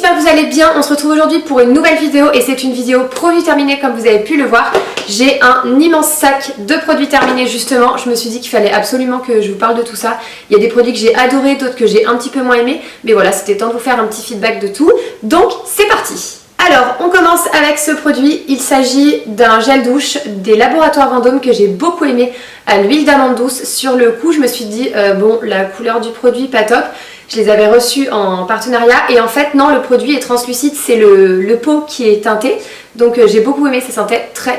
j'espère que vous allez bien. On se retrouve aujourd'hui pour une nouvelle vidéo et c'est une vidéo produit terminé comme vous avez pu le voir. J'ai un immense sac de produits terminés justement. Je me suis dit qu'il fallait absolument que je vous parle de tout ça. Il y a des produits que j'ai adorés, d'autres que j'ai un petit peu moins aimés. Mais voilà, c'était temps de vous faire un petit feedback de tout. Donc c'est parti! Alors, on commence avec ce produit. Il s'agit d'un gel douche des laboratoires Vendôme que j'ai beaucoup aimé à l'huile d'amande douce. Sur le coup, je me suis dit, bon, la couleur du produit, pas top. Je les avais reçus en partenariat et en fait, non, le produit est translucide. C'est le pot qui est teinté. Donc j'ai beaucoup aimé, ça sentait très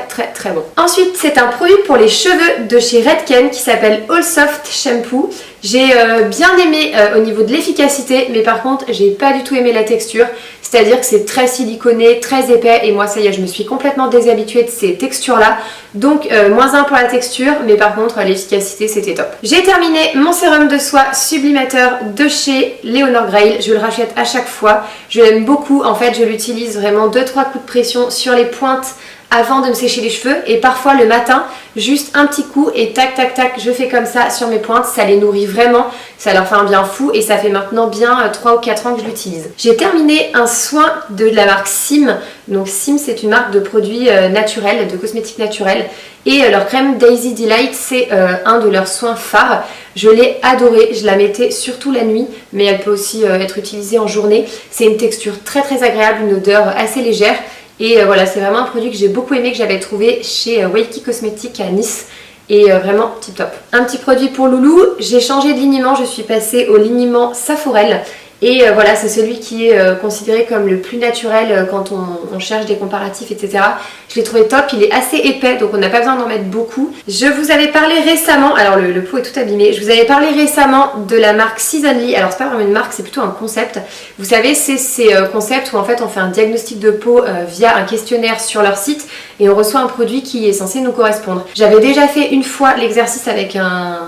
bon. Ensuite, c'est un produit pour les cheveux de chez Redken qui s'appelle All Soft Shampoo. J'ai bien aimé au niveau de l'efficacité, mais par contre, j'ai pas du tout aimé la texture. C'est-à-dire que c'est très siliconé, très épais et moi ça y est, je me suis complètement déshabituée de ces textures-là. Donc moins 1 pour la texture, mais par contre l'efficacité c'était top. J'ai terminé mon sérum de soie sublimateur de chez Leonor Grail. Je le rachète à chaque fois. Je l'aime beaucoup. En fait, je l'utilise vraiment 2-3 coups de pression sur les pointes avant de me sécher les cheveux et parfois le matin juste un petit coup et tac je fais comme ça sur mes pointes, ça les nourrit vraiment, ça leur fait un bien fou et ça fait maintenant bien 3 ou 4 ans que je l'utilise. J'ai terminé un soin de la marque Sim. Donc Sim, c'est une marque de produits naturels, de cosmétiques naturels et leur crème Daisy Delight, c'est un de leurs soins phares. Je l'ai adorée, je la mettais surtout la nuit mais elle peut aussi être utilisée en journée. C'est une texture très agréable, une odeur assez légère. Et voilà, c'est vraiment un produit que j'ai beaucoup aimé, que j'avais trouvé chez Waiki Cosmetics à Nice. Et vraiment tip top. Un petit produit pour Loulou, j'ai changé de liniment, je suis passée au liniment Saforel. Et voilà, c'est celui qui est considéré comme le plus naturel quand on cherche des comparatifs, etc. Je l'ai trouvé top, il est assez épais, donc on n'a pas besoin d'en mettre beaucoup. Je vous avais parlé récemment, alors le pot est tout abîmé, je vous avais parlé récemment de la marque Seasonly. Alors c'est pas vraiment une marque, c'est plutôt un concept. Vous savez, c'est ces concepts où en fait on fait un diagnostic de peau via un questionnaire sur leur site et on reçoit un produit qui est censé nous correspondre. J'avais déjà fait une fois l'exercice avec un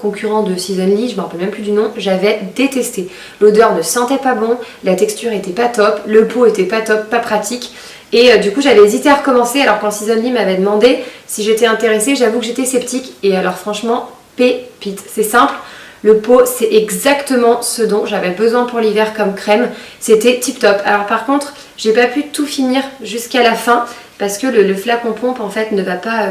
concurrent de Seasonly, je me rappelle même plus du nom, j'avais détesté. L'odeur ne sentait pas bon, la texture était pas top, le pot était pas top, pas pratique. Et du coup j'avais hésité à recommencer alors quand Seasonly m'avait demandé si j'étais intéressée, j'avoue que j'étais sceptique et alors franchement pépite, c'est simple, le pot c'est exactement ce dont j'avais besoin pour l'hiver comme crème, c'était tip top. Alors par contre j'ai pas pu tout finir jusqu'à la fin parce que le flacon pompe en fait ne va pas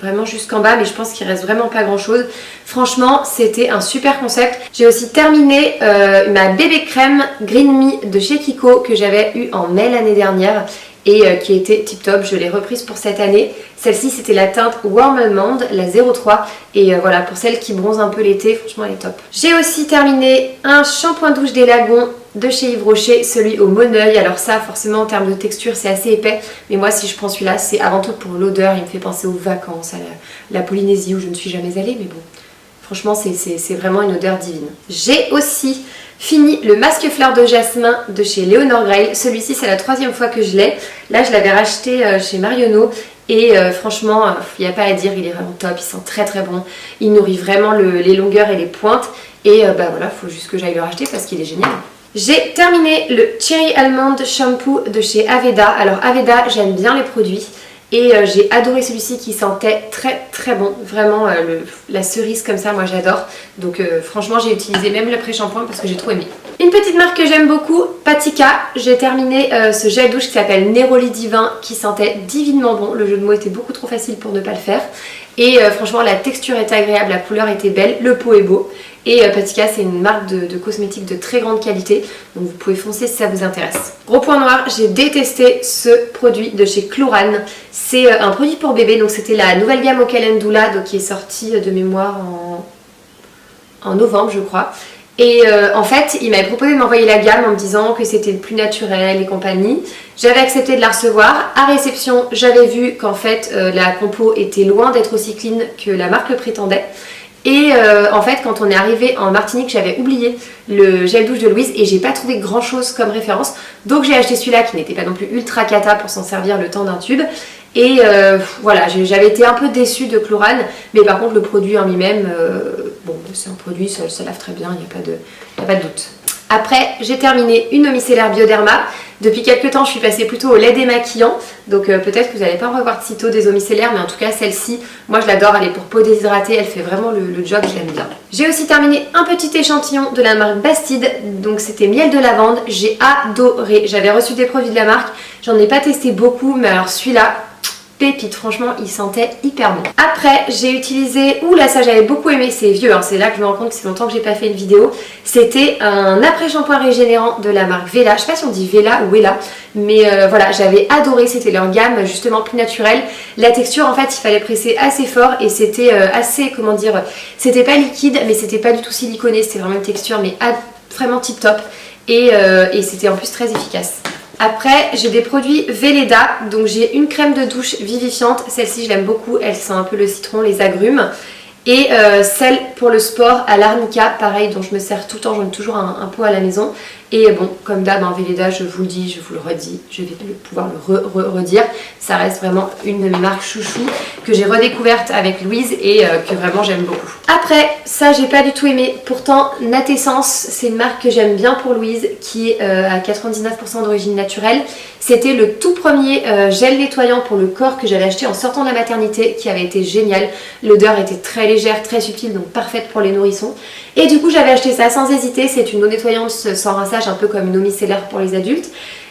vraiment jusqu'en bas, mais je pense qu'il reste vraiment pas grand chose. Franchement c'était un super concept. J'ai aussi terminé ma bébé crème Green Me de chez Kiko que j'avais eu en mai l'année dernière et qui était tip top, je l'ai reprise pour cette année. Celle-ci c'était la teinte Warm Almond, la 03 et voilà, pour celles qui bronzent un peu l'été, franchement elle est top. J'ai aussi terminé un shampoing douche des lagons de chez Yves Rocher, celui au Moneuil. Alors ça forcément en termes de texture c'est assez épais, mais moi si je prends celui-là c'est avant tout pour l'odeur, il me fait penser aux vacances, à la Polynésie où je ne suis jamais allée, mais bon, franchement c'est vraiment une odeur divine. J'ai aussi fini le masque fleur de jasmin de chez Leonor Grail. Celui-ci c'est la 3e fois que je l'ai. Là je l'avais racheté chez Marionneau et franchement il n'y a pas à dire, il est vraiment top, il sent très bon, il nourrit vraiment les longueurs et les pointes et bah voilà, faut juste que j'aille le racheter parce qu'il est génial. J'ai terminé le Cherry Almond Shampoo de chez Aveda. Alors Aveda, j'aime bien les produits et j'ai adoré celui-ci qui sentait très bon. Vraiment la cerise comme ça, moi j'adore. Donc franchement j'ai utilisé même le pré-shampoing parce que j'ai trop aimé. Une petite marque que j'aime beaucoup, Patika. J'ai terminé ce gel douche qui s'appelle Neroli Divin qui sentait divinement bon. Le jeu de mots était beaucoup trop facile pour ne pas le faire. Et franchement la texture était agréable, la couleur était belle, le pot est beau. Et Patika c'est une marque de cosmétiques de très grande qualité, donc vous pouvez foncer si ça vous intéresse. Gros point noir, j'ai détesté ce produit de chez Cloran. C'est un produit pour bébé, donc c'était la nouvelle gamme au Calendula donc qui est sortie de mémoire en novembre je crois. Et en fait il m'avait proposé de m'envoyer la gamme en me disant que c'était le plus naturel et compagnie. J'avais accepté de la recevoir. À réception j'avais vu qu'en fait la compo était loin d'être aussi clean que la marque le prétendait. Et en fait quand on est arrivé en Martinique j'avais oublié le gel douche de Louise et j'ai pas trouvé grand chose comme référence. Donc j'ai acheté celui-là qui n'était pas non plus ultra cata pour s'en servir le temps d'un tube. Et voilà, j'avais été un peu déçue de Cloran, mais par contre le produit en lui-même, bon c'est un produit, ça lave très bien, il n'y a pas de doute. Après, j'ai terminé une eau micellaire Bioderma. Depuis quelques temps, je suis passée plutôt au lait démaquillant. Donc peut-être que vous n'allez pas en revoir de sitôt des eaux micellaires, mais en tout cas celle-ci, moi je l'adore. Elle est pour peau déshydratée, elle fait vraiment le job, je l'aime bien. J'ai aussi terminé un petit échantillon de la marque Bastide. Donc c'était miel de lavande, j'ai adoré. J'avais reçu des produits de la marque, j'en ai pas testé beaucoup, mais alors celui-là, pépite, franchement il sentait hyper bon. Après j'ai utilisé, là ça j'avais beaucoup aimé, c'est vieux, hein, c'est là que je me rends compte que c'est longtemps que j'ai pas fait une vidéo. C'était un après-shampoing régénérant de la marque Vela, je sais pas si on dit Vela ou Vela, mais voilà, j'avais adoré, c'était leur gamme justement plus naturelle. La texture en fait il fallait presser assez fort et c'était assez, comment dire, c'était pas liquide mais c'était pas du tout siliconé, c'était vraiment une texture mais vraiment tip top et c'était en plus très efficace. Après j'ai des produits Velleda, donc j'ai une crème de douche vivifiante, celle-ci je l'aime beaucoup, elle sent un peu le citron, les agrumes. Et celle pour le sport à l'arnica, pareil, dont je me sers tout le temps, j'en ai toujours un pot à la maison. Et bon, comme d'hab, Velleda, je vous le dis, je vous le redis, je vais pouvoir le redire. Ça reste vraiment une de mes marques chouchou que j'ai redécouverte avec Louise et que vraiment j'aime beaucoup. Après, ça j'ai pas du tout aimé. Pourtant, Natessence, c'est une marque que j'aime bien pour Louise, qui est à 99% d'origine naturelle. C'était le tout premier gel nettoyant pour le corps que j'avais acheté en sortant de la maternité, qui avait été génial. L'odeur était très légère, très subtile, donc parfaite pour les nourrissons. Et du coup j'avais acheté ça sans hésiter, c'est une eau nettoyante sans rinçage, un peu comme une eau micellaire pour les adultes.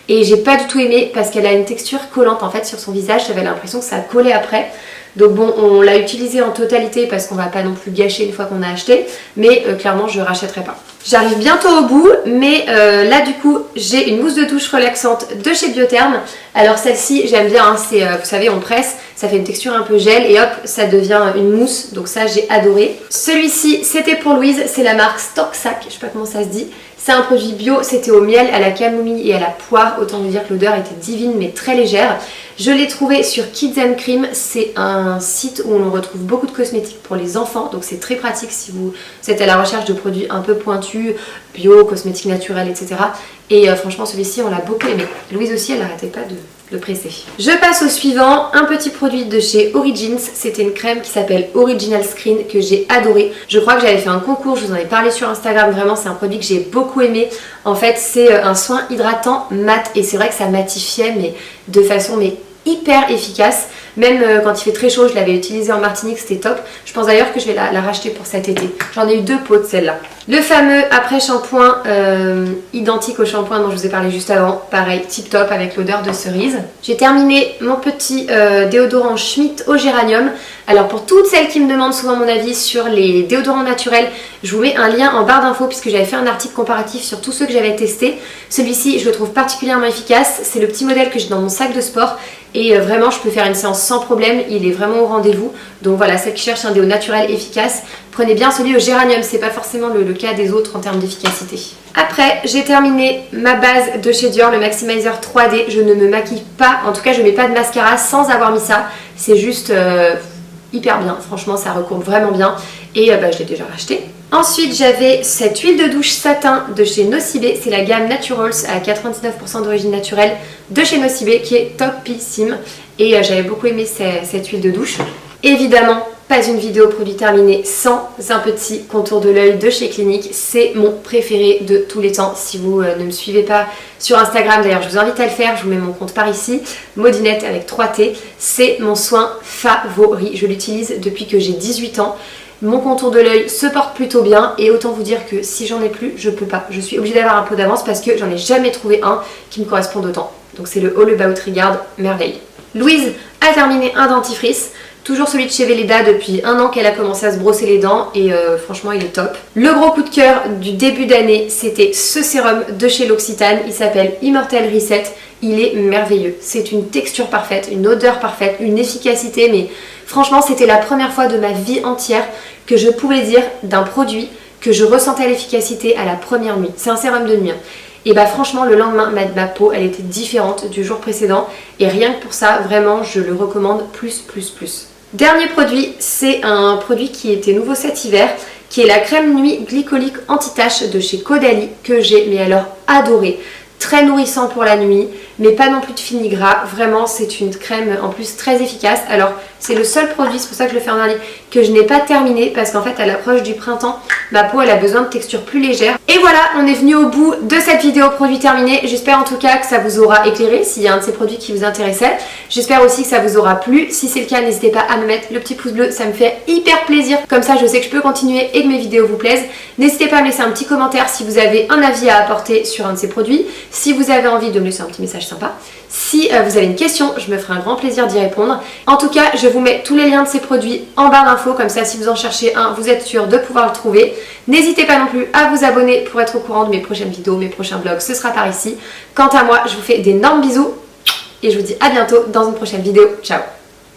Et j'ai pas du tout aimé parce qu'elle a une texture collante en fait sur son visage, j'avais l'impression que ça collait après. Donc bon, on l'a utilisé en totalité parce qu'on va pas non plus gâcher une fois qu'on a acheté, mais clairement je rachèterai pas. J'arrive bientôt au bout, mais là du coup j'ai une mousse de douche relaxante de chez Biotherm. Alors celle-ci j'aime bien, hein, c'est, vous savez on presse, ça fait une texture un peu gel et hop ça devient une mousse, donc ça j'ai adoré. Celui-ci c'était pour Louise, c'est la marque Storksack, je sais pas comment ça se dit. C'est un produit bio, c'était au miel, à la camomille et à la poire, autant vous dire que l'odeur était divine mais très légère. Je l'ai trouvé sur Kids and Cream, c'est un site où on retrouve beaucoup de cosmétiques pour les enfants, donc c'est très pratique si vous êtes à la recherche de produits un peu pointus, bio, cosmétiques naturels, etc. Et franchement celui-ci on l'a beaucoup aimé. Louise aussi elle n'arrêtait pas de le presser. Je passe au suivant, un petit produit de chez Origins, c'était une crème qui s'appelle Original Screen que j'ai adoré. Je crois que j'avais fait un concours, je vous en ai parlé sur Instagram, vraiment c'est un produit que j'ai beaucoup aimé. En fait c'est un soin hydratant mat et c'est vrai que ça matifiait mais de façon hyper efficace. Même quand il fait très chaud, je l'avais utilisé en Martinique, c'était top. Je pense d'ailleurs que je vais la racheter pour cet été. J'en ai eu 2 pots de celle-là. Le fameux après-shampoing identique au shampoing dont je vous ai parlé juste avant. Pareil, tip top avec l'odeur de cerise. J'ai terminé mon petit déodorant Schmitt au géranium. Alors pour toutes celles qui me demandent souvent mon avis sur les déodorants naturels, je vous mets un lien en barre d'infos puisque j'avais fait un article comparatif sur tous ceux que j'avais testés. Celui-ci, je le trouve particulièrement efficace. C'est le petit modèle que j'ai dans mon sac de sport. Et vraiment je peux faire une séance sans problème, il est vraiment au rendez-vous. Donc voilà, celles qui cherchent un déo naturel efficace, prenez bien celui au géranium, c'est pas forcément le cas des autres en termes d'efficacité. Après j'ai terminé ma base de chez Dior, le Maximizer 3D. Je ne me maquille pas, en tout cas je mets pas de mascara sans avoir mis ça. C'est juste hyper bien, franchement ça recouvre vraiment bien. Et je l'ai déjà racheté. Ensuite j'avais cette huile de douche satin de chez Nocibe, c'est la gamme Naturals à 99% d'origine naturelle de chez Nocibe qui est topissime et j'avais beaucoup aimé cette huile de douche. Évidemment pas une vidéo produit terminée sans un petit contour de l'œil de chez Clinique, c'est mon préféré de tous les temps. Si vous ne me suivez pas sur Instagram, d'ailleurs je vous invite à le faire, je vous mets mon compte par ici, Maudinette avec 3T, c'est mon soin favori, je l'utilise depuis que j'ai 18 ans. Mon contour de l'œil se porte plutôt bien et autant vous dire que si j'en ai plus, je peux pas. Je suis obligée d'avoir un peu d'avance parce que j'en ai jamais trouvé un qui me corresponde autant. Donc c'est le All About Regard, merveille. Louise a terminé un dentifrice, toujours celui de chez Velleda depuis 1 an qu'elle a commencé à se brosser les dents et franchement il est top. Le gros coup de cœur du début d'année, c'était ce sérum de chez L'Occitane, il s'appelle Immortel Reset. Il est merveilleux, c'est une texture parfaite, une odeur parfaite, une efficacité, mais franchement c'était la première fois de ma vie entière que je pouvais dire d'un produit que je ressentais l'efficacité à la première nuit. C'est un sérum de nuit. Et bah franchement le lendemain ma peau elle était différente du jour précédent et rien que pour ça vraiment je le recommande plus. Dernier produit, c'est un produit qui était nouveau cet hiver, qui est la crème nuit glycolique anti-tache de chez Caudalie que j'ai mais alors adoré. Très nourrissant pour la nuit, mais pas non plus de fini gras. Vraiment, c'est une crème en plus très efficace. Alors, C'est le seul produit, c'est pour ça que je le fais en early, que je n'ai pas terminé parce qu'en fait à l'approche du printemps, ma peau elle a besoin de texture plus légère. Et voilà, on est venu au bout de cette vidéo produit terminé. J'espère en tout cas que ça vous aura éclairé s'il y a un de ces produits qui vous intéressait. J'espère aussi que ça vous aura plu. Si c'est le cas, n'hésitez pas à me mettre le petit pouce bleu, ça me fait hyper plaisir. Comme ça je sais que je peux continuer et que mes vidéos vous plaisent. N'hésitez pas à me laisser un petit commentaire si vous avez un avis à apporter sur un de ces produits. Si vous avez envie de me laisser un petit message sympa. Si vous avez une question, je me ferai un grand plaisir d'y répondre. En tout cas, je vous mets tous les liens de ces produits en barre d'infos, comme ça si vous en cherchez un, vous êtes sûr de pouvoir le trouver. N'hésitez pas non plus à vous abonner pour être au courant de mes prochaines vidéos, mes prochains vlogs, ce sera par ici. Quant à moi, je vous fais d'énormes bisous et je vous dis à bientôt dans une prochaine vidéo. Ciao!